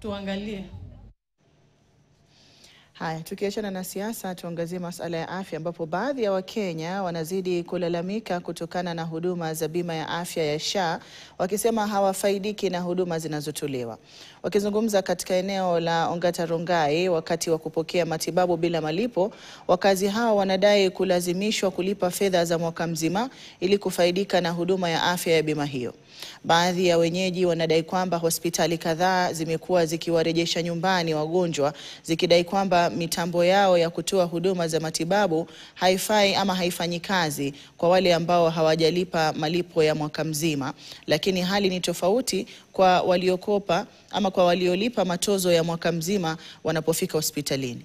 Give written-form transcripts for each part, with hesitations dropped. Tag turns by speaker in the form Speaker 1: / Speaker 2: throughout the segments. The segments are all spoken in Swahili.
Speaker 1: tuangalie.
Speaker 2: Haya, tukiachana na siasa, tuangazie masuala ya afya ambapo baadhi ya Wakenya wanazidi kulalamika kutokana na huduma za bima ya afya ya SHA, wakisema hawafaidiki na huduma zinazotolewa. Wakizungumza katika eneo la Ongata Rongai wakati wa kupokea matibabu bila malipo, wakazi hao wanadai kulazimishwa kulipa fedha za mwaka mzima ili kufaidika na huduma ya afya ya bima hiyo. Baadhi ya wenyeji wanadai kwamba hospitali kadhaa zimekuwa zikiwarejesha nyumbani wagonjwa zikidai kwamba mitambo yao ya kutoa huduma za matibabu haifai ama haifanyi kazi kwa wale ambao hawajalipa malipo ya mwaka mzima, lakini hali ni tofauti kwa waliokopa ama kwa waliolipa matozo ya mwaka mzima wanapofika hospitalini.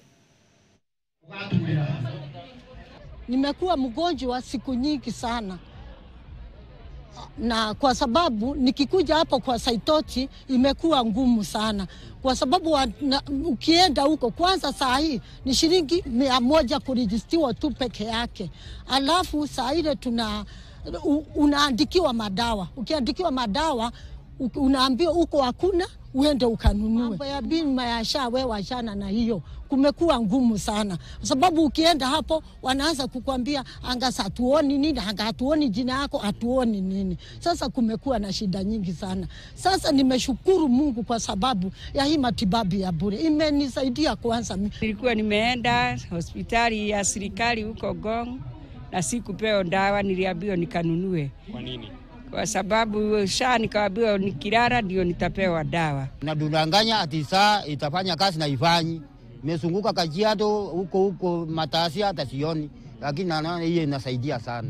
Speaker 3: Nimekuwa mgonjwa siku nyingi sana. Na kwa sababu nikikuja hapo kwa Saitoti imekuwa ngumu sana. Kwa sababu ukienda huko kwanza saa hii ni shilingi 100 kurejistiwa tu peke yake. Alafu saa ile unaandikiwa madawa. Ukiandikiwa madawa unaambiwa huko hakuna, uende ukanunue. Mambo ya bima ya SHA wewe wachana na hiyo. Kumekuwa ngumu sana. Kwa sababu ukienda hapo wanaanza kukwambia anga hatuoni nini, anga hatuoni jina yako, hatuoni nini. Sasa kumekuwa na shida nyingi sana. Sasa nimeshukuru Mungu kwa sababu ya hii matibabu ya bure. Imenisaidia kwanza.
Speaker 4: Nilikuwa nimeenda hospitali ya serikali huko Gong na sikupewa dawa, niliambiwa nikanunue.
Speaker 5: Kwa nini?
Speaker 4: Kwa sababu SHA nikaambiwa nikilala ndio nitapewa dawa.
Speaker 6: Nadanganya ati SHA itafanya kazi na ifanyi. Nimezunguka Kajiado huko Matasi hata sioni, lakini naona hiyo inasaidia sana.